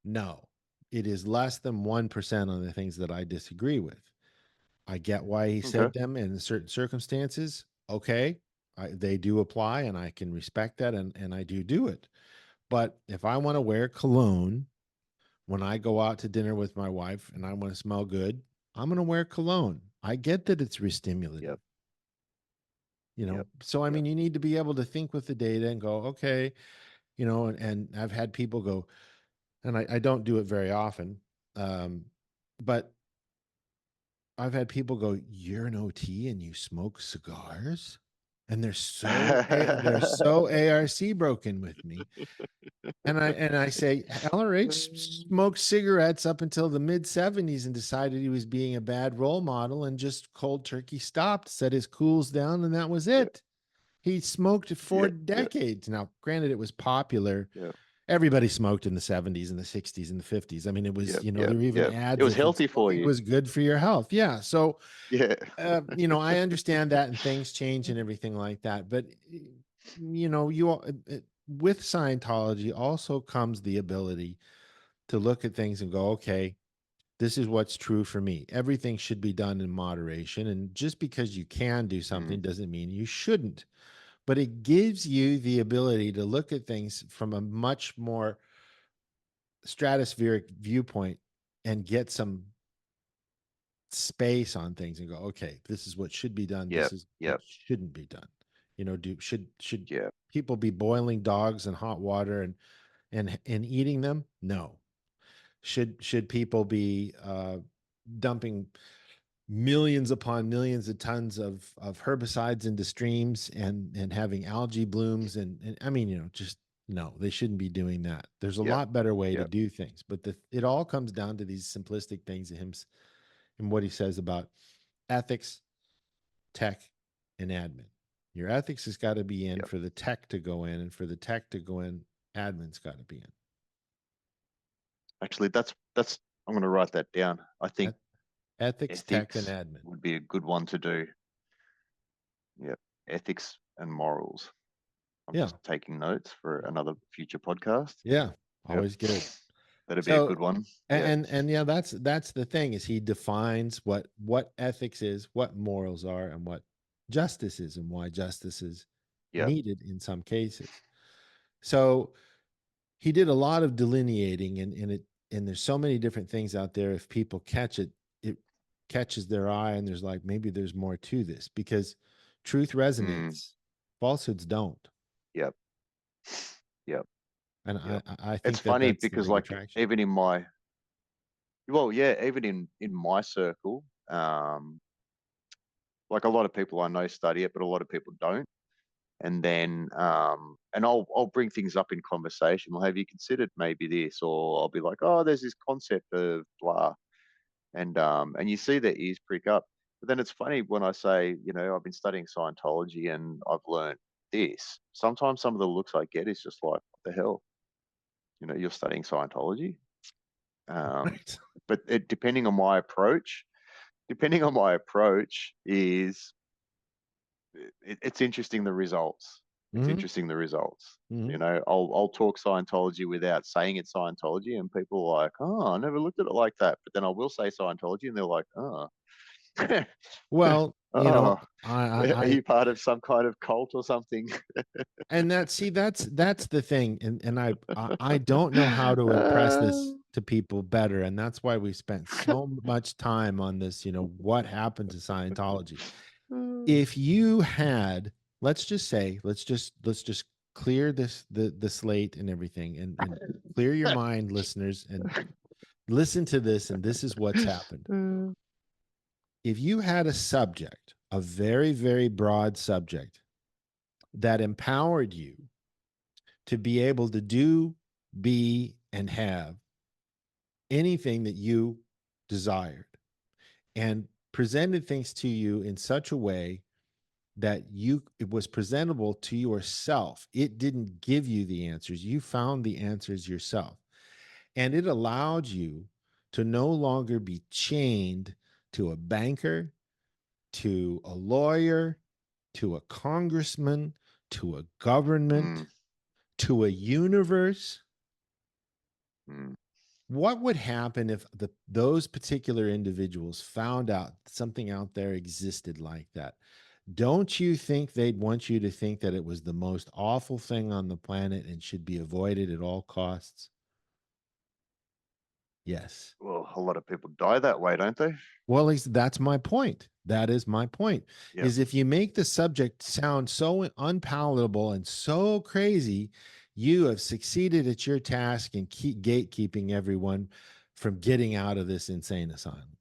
No. It is less than 1% on the things that I disagree with. I get why he said them in certain circumstances. Okay, they do apply, and I can respect that, and I do it. But if I want to wear cologne when I go out to dinner with my wife and I want to smell good, I'm going to wear cologne. I get that it's restimulative. Yep. So I mean, you need to be able to think with the data and go, okay, and I've had people go, and I don't do it very often, but I've had people go, "You're an OT and you smoke cigars," and they're so ARC broken with me, and I say, LRH smoked cigarettes up until the mid-70s and decided he was being a bad role model and just cold turkey stopped, set his cools down, and that was it. He smoked for decades. Now, granted, it was popular. Everybody smoked in the 70s and the 60s and the 50s. I mean, it was, there were even ads. It was healthy for you. It was good for your health. Yeah. So, I understand that, and things change and everything like that. But, with Scientology also comes the ability to look at things and go, okay, this is what's true for me. Everything should be done in moderation. And just because you can do something doesn't mean you shouldn't. But it gives you the ability to look at things from a much more stratospheric viewpoint and get some space on things and go, okay, this is what should be done. This is what shouldn't be done. Should people be boiling dogs in hot water and eating them? No. Should people be dumping millions upon millions of tons of herbicides into streams and having algae blooms and I mean, just no, they shouldn't be doing that. There's a lot better way to do things, but it all comes down to these simplistic things of him and what he says about ethics, tech, and admin. Your ethics has got to be in for the tech to go in, and for the tech to go in, admin's got to be in. Actually, that's I'm going to write that down. I think ethics, tech, and admin would be a good one to do. Ethics and morals. I'm just taking notes for another future podcast. Always good. That'd be a good one. And that's the thing, is he defines what ethics is, what morals are, and what justice is, and why justice is needed in some cases. So he did a lot of delineating, and there's so many different things out there. If people catch it, it catches their eye, and there's like, maybe there's more to this, because truth resonates, falsehoods don't. And I think it's funny that's because, like, even in my circle, like, a lot of people I know study it, but a lot of people don't. And then and I'll bring things up in conversation. Well, have you considered maybe this? Or I'll be like, oh, there's this concept of blah, and you see their ears prick up. But then it's funny when I say, I've been studying Scientology and I've learned this. Sometimes some of the looks I get is just like, what the hell? You're studying Scientology. But depending on my approach, is it's interesting the results. It's interesting the results. I'll talk Scientology without saying it's Scientology, and people are like, "Oh, I never looked at it like that." But then I will say Scientology, and they're like, "Oh, well, are you part of some kind of cult or something?" And that's the thing, and I don't know how to impress this to people better, and that's why we spent so much time on this. What happened to Scientology? If you had, let's just clear the slate and everything, and clear your mind, listeners, and listen to this, and this is what's happened. If you had a subject, a very, very broad subject, that empowered you to be able to do, be, and have anything that you desired, and presented things to you in such a way that it was presentable to yourself. It didn't give you the answers. You found the answers yourself. And it allowed you to no longer be chained to a banker, to a lawyer, to a congressman, to a government, to a universe. What would happen if those particular individuals found out something out there existed like that? Don't you think they'd want you to think that it was the most awful thing on the planet and should be avoided at all costs? Yes. Well, a lot of people die that way, don't they? Well, at least that's my point. That is my point. Yep. Is if you make the subject sound so unpalatable and so crazy, you have succeeded at your task in keep gatekeeping everyone from getting out of this insane asylum.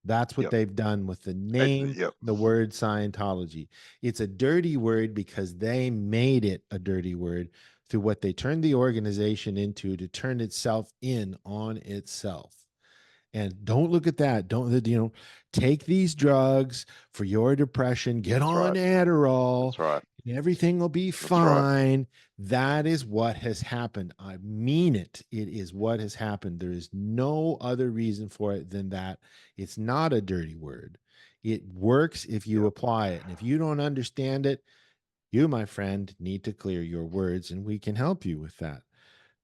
That's what Yep. they've done with the name, Yep. the word Scientology. It's a dirty word because they made it a dirty word through what they turned the organization into to turn itself in on itself. And don't look at that. Don't take these drugs for your depression. Get That's on right. Adderall. That's right. And everything will be That's right. fine. That is what has happened. I mean it. It is what has happened. There is no other reason for it than that. It's not a dirty word. It works if you Yep. apply it. And if you don't understand it, you, my friend, need to clear your words, and we can help you with that.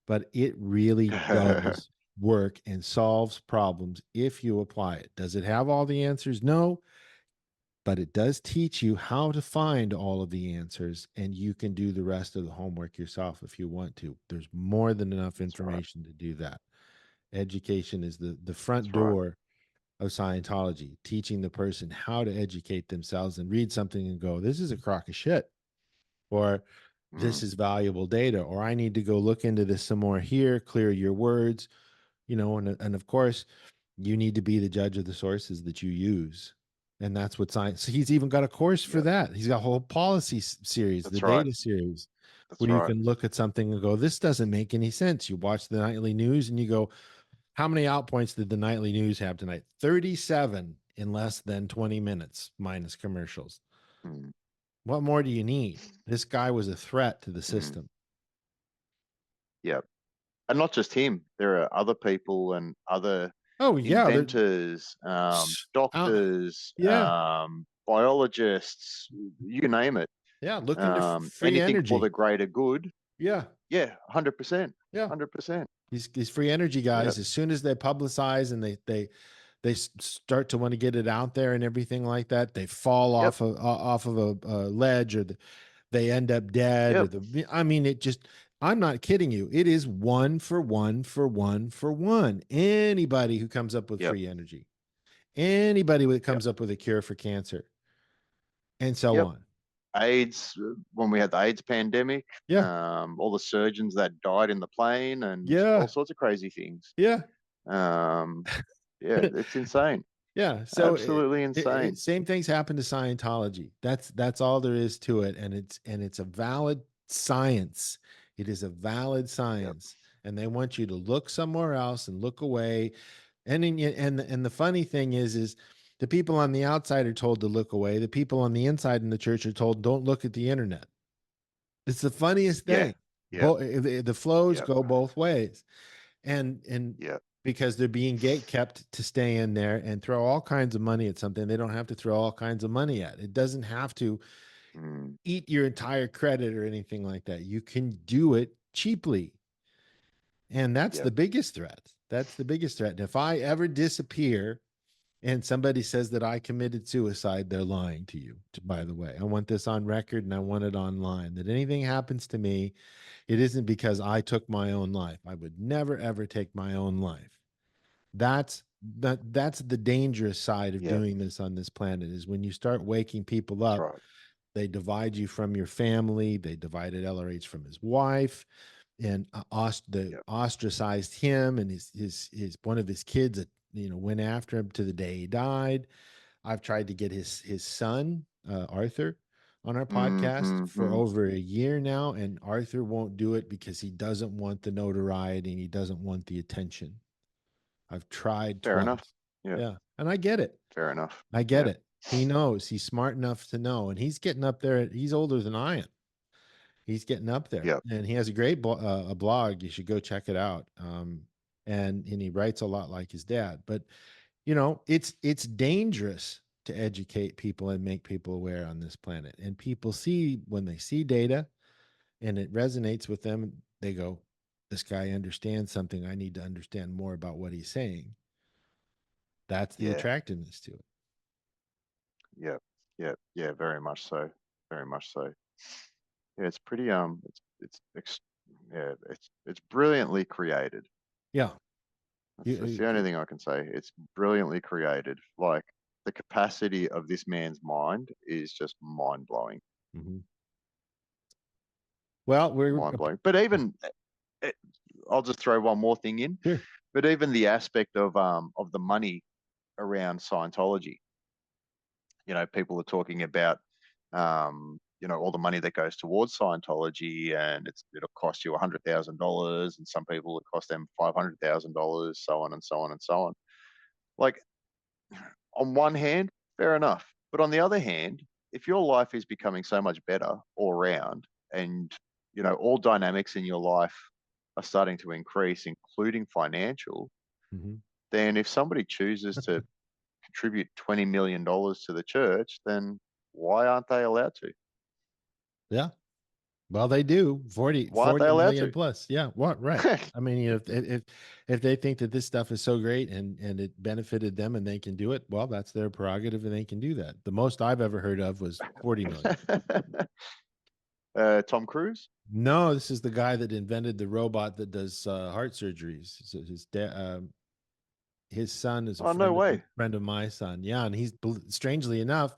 But it really does work and solves problems if you apply it. Does it have all the answers? No, but it does teach you how to find all of the answers, and you can do the rest of the homework yourself if you want to. There's more than enough That's right. information to do that. Education is the front That's right. door of Scientology, teaching the person how to educate themselves and read something and go, this is a crock of shit, or this Mm. is valuable data, or I need to go look into this some more here, clear your words, and of course, you need to be the judge of the sources that you use. And that's what science, so he's even got a course for Yep. that. He's got a whole policy series, the That's right. data series, That's where you right. can look at something and go, this doesn't make any sense. You watch the nightly news and you go, how many outpoints did the nightly news have tonight? 37 in less than 20 minutes, minus commercials. Mm. What more do you need? This guy was a threat to the Mm. system. Yep. And not just him. There are other people and other Oh, yeah. inventors, doctors, Yeah. biologists, you name it. Yeah. Looking to free Anything for the energy. greater good. Yeah. Yeah, 100%. Yeah. 100%. These free energy guys, Yep. as soon as they publicize and they start to want to get it out there and everything like that, they fall Yep. off of a ledge, or they end up dead. Yep. I mean, it just, I'm not kidding you. It is one for one for one for one. Anybody who comes up with Yep. free energy, anybody that Yep. comes up with a cure for cancer, and so Yep. on. AIDS, when we had the AIDS pandemic, Yeah. all the surgeons that died in the plane and Yeah. all sorts of crazy things. Yeah. Yeah, it's insane. Yeah. So Absolutely insane. same things happen to Scientology. That's all there is to it. And it's a valid science. It is a valid Yep. science. And they want you to look somewhere else and look away. And the funny thing is the people on the outside are told to look away. The people on the inside in the church are told, don't look at the internet. It's the funniest Yeah. thing. Yep. The flows Yep. go both ways. And Yep. because they're being gate kept to stay in there and throw all kinds of money at something they don't have to throw all kinds of money at. It doesn't have to Mm. eat your entire credit or anything like that. You can do it cheaply. And that's Yep. the biggest threat. That's the biggest threat. And if I ever disappear and somebody says that I committed suicide, they're lying to you, by the way. I want this on record and I want it online, that anything happens to me, it isn't because I took my own life. I would never, ever take my own life. That's the dangerous side of Yep. doing this on this planet, is when you start waking people That's up, right. they divide you from your family. They divided LRH from his wife, and Yep. ostracized him and his one of his kids that went after him to the day he died. I've tried to get his son Arthur on our podcast for Mm-hmm. over a year now, and Arthur won't do it because he doesn't want the notoriety and he doesn't want the attention. I've tried Fair twice. enough. Yep. Yeah. And I get it. Fair enough. I get Yep. it. He knows. He's smart enough to know. And he's getting up there. He's older than I am. He's getting up there. Yep. And he has a great a blog. You should go check it out. And he writes a lot like his dad. But, it's dangerous to educate people and make people aware on this planet. And people see, when they see data and it resonates with them, they go, this guy understands something. I need to understand more about what he's saying. That's the Yeah. attractiveness to it. Yeah. Yeah. Yeah. Very much so. Very much so. Yeah. It's pretty. Yeah. It's brilliantly created. Yeah. That's the only thing I can say. It's brilliantly created. Like the capacity of this man's mind is just mind blowing. Mm-hmm. Well, we're Mind blowing. But even I'll just throw one more thing in. here. But even the aspect of the money around Scientology, people are talking about all the money that goes towards Scientology, and it'll cost you $100,000, and some people it cost them $500,000, so on and so on and so on. Like on one hand, fair enough, but on the other hand, if your life is becoming so much better all around, and all dynamics in your life are starting to increase, including financial, Mm-hmm. then if somebody chooses to contribute $20 million to the church, then why aren't they allowed to? Yeah. Well, they do 40 Why aren't they allowed million to? plus. Yeah. What? Right. I mean, if they think that this stuff is so great and it benefited them and they can do it, well, that's their prerogative and they can do that. The most I've ever heard of was 40 million. Tom Cruise? No, this is the guy that invented the robot that does heart surgeries. So his son is a Oh, no way. friend of my son. Yeah, and he's strangely enough,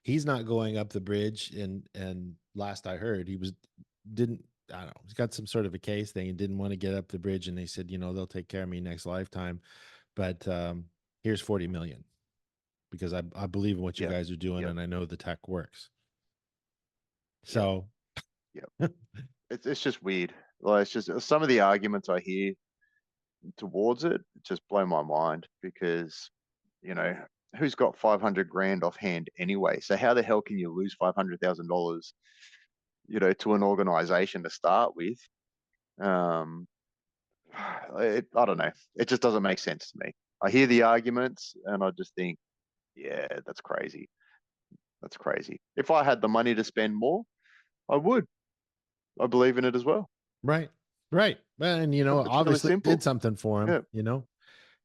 he's not going up the bridge. And last I heard, he didn't. I don't know. He's got some sort of a case thing and didn't want to get up the bridge. And they said, they'll take care of me next lifetime. But here's 40 million because I believe in what you Yeah. guys are doing Yeah. and I know the tech works. Yeah. So Yeah. It's just weird. Like, it's just some of the arguments I hear towards it just blow my mind because, you know, who's got 500 grand offhand anyway? So how the hell can you lose $500,000, to an organization to start with? Um, I don't know. It just doesn't make sense to me. I hear the arguments and I just think, yeah, that's crazy. That's crazy. If I had the money to spend more, I would. I believe in it as well. right. Well, and It's really obviously simple. did something for him, Yeah.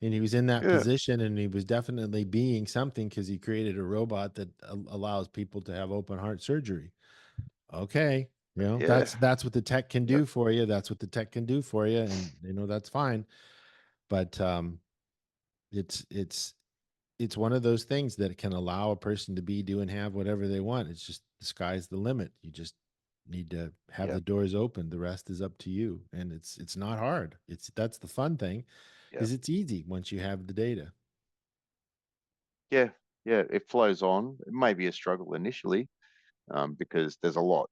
and he was in that Yeah. position and he was definitely being something because he created a robot that allows people to have open heart surgery. Okay. Yeah. That's what the tech can Yep. do for you. That's what the tech can do for you. And that's fine. But it's it's one of those things that can allow a person to be, do, and have whatever they want. It's just the sky's the limit. You just need to have the Yep. doors open. The rest is up to you. And it's not hard. That's the fun thing, Yep. is it's easy once you have the data. Yeah. Yeah. It flows on. It may be a struggle initially, because there's a lot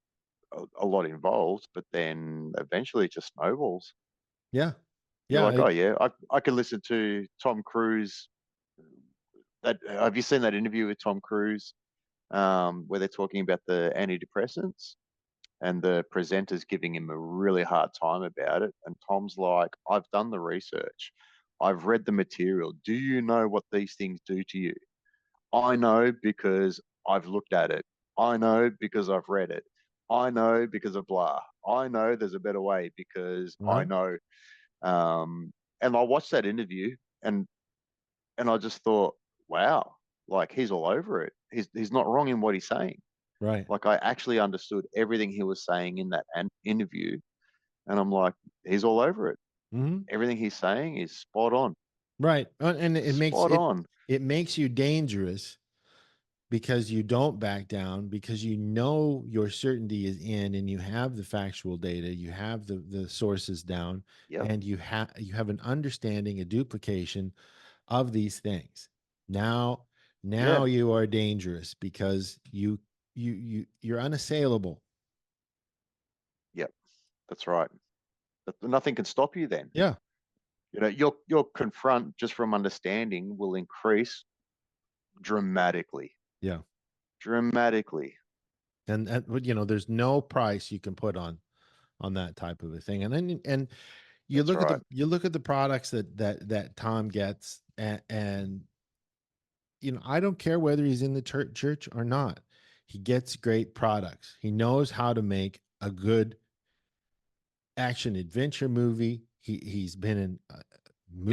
involved, but then eventually it just snowballs. Yeah. You're Yeah. like, oh yeah, I could listen to Tom Cruise. Have you seen that interview with Tom Cruise, where they're talking about the antidepressants and the presenter's giving him a really hard time about it, and Tom's like, I've done the research, I've read the material. Do you know what these things do to you? I know because I've looked at it. I know because I've read it. I know because of blah. I know there's a better way because I Uh-huh. know. Um, and I watched that interview and I just thought, wow, like he's all over it. He's not wrong in what he's saying. Right. Like I actually understood everything he was saying in that interview, and I'm like, he's all over it. Mm-hmm. Everything he's saying is spot on. Right. And Spot on. it makes you dangerous because you don't back down, because your certainty is in and you have the factual data, you have the sources down, Yep. and you have an understanding, a duplication of these things. Now Yeah. you are dangerous because you're unassailable. Yep. That's right. Nothing can stop you then. Yeah. Your confront just from understanding will increase dramatically. Yeah. Dramatically. And there's no price you can put on that type of a thing. And then you That's look at right. the products that Tom gets, and I don't care whether he's in the church or not. He gets great products. He knows how to make a good action adventure movie. He's been in Yep.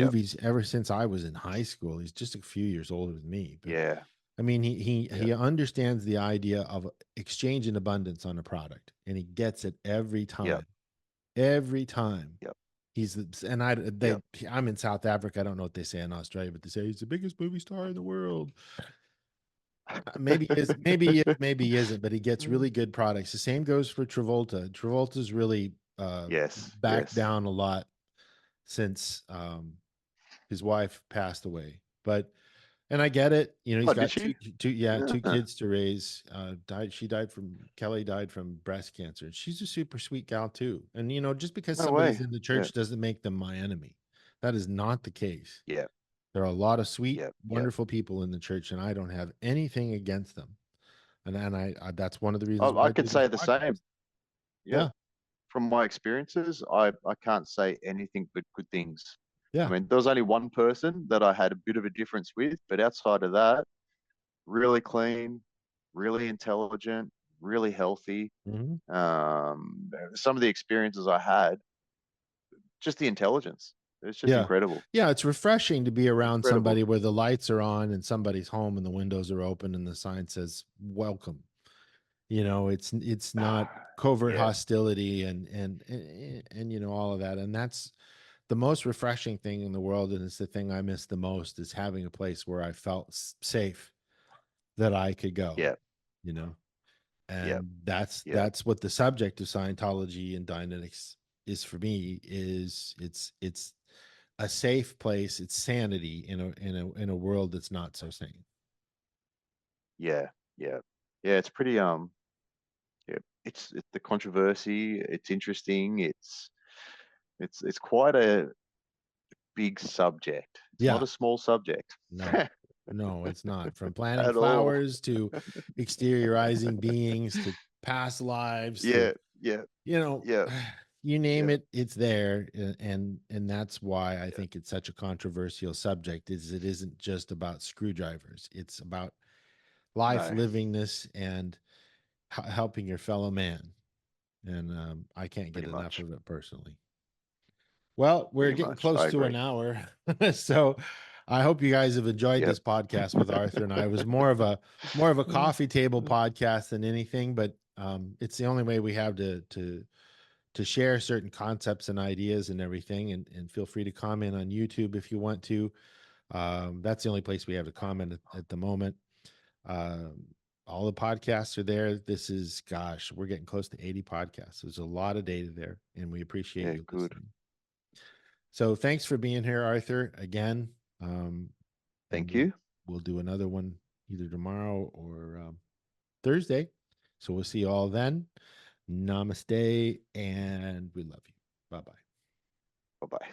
movies ever since I was in high school. He's just a few years older than me, but Yeah. I mean, he Yeah. he understands the idea of exchange and abundance on a product, and he gets it every Yep. time. Every time. Yep. And Yep. I'm in South Africa. I don't know what they say in Australia, but they say he's the biggest movie star in the world. Maybe he is, maybe he isn't, but he gets really good products. The same goes for Travolta. Travolta's really Yes. backed Yes. down a lot since his wife passed away. But and I get it. You know, he's Oh, did got two, she? two, yeah, two Yeah. kids to raise. Kelly died from breast cancer. She's a super sweet gal too. And you know, just because No somebody's way. in the Yeah. church doesn't make them my enemy. That is not the case. Yeah. There are a lot of sweet, Yeah. Yeah. wonderful people in the church, and I don't have anything against them. And I that's one of the reasons why I I do could this say the podcast. same. Yeah. Yeah, From my experiences, I can't say anything but good things. I yeah, mean, there was only one person that I had a bit of a difference with, but outside of that, really clean, really intelligent, really healthy. hmm Some of the experiences I had, just the intelligence, it's just yeah, incredible. yeah. It's refreshing to be around Incredible. somebody where the lights are on and somebody's home and the windows are open and the sign says "Welcome." You know, it's not covert Yeah. hostility and you know all of that, and that's the most refreshing thing in the world, and it's the thing I miss the most is having a place where I felt safe that I could go. Yeah. You know, Yeah. and Yeah. that's what the subject of Scientology and Dynamics is for me. Is it's a safe place. It's sanity in a world that's not so sane. Yeah. Yeah. Yeah. It's pretty, yeah, it's the controversy. It's interesting. It's quite a big subject. It's not Yeah. a small subject No, no, it's not. From planting at all. flowers to exteriorizing beings to past lives to, Yeah, yeah, you know, yeah, you name yeah, it, it's there. And that's why I yeah. think it's such a controversial subject is it isn't just about screwdrivers. It's about life, No, livingness, and helping your fellow man. And I can't get pretty enough much, of it personally. Well, we're pretty getting much. close I to agree. an hour. So I hope you guys have enjoyed Yep. this podcast with Arthur and I. It was more of a coffee table podcast than anything, but it's the only way we have to share certain concepts and ideas and everything. And feel free to comment on YouTube if you want to. That's the only place we have to comment at the moment. Um, all the podcasts are there. This is, gosh, we're getting close to 80 podcasts. There's a lot of data there, and we appreciate Yeah, you good. listening. So thanks for being here, Arthur, again. And Thank we'll you. we'll do another one either tomorrow or Thursday. So we'll see you all then. Namaste, and we love you. Bye bye. Bye bye.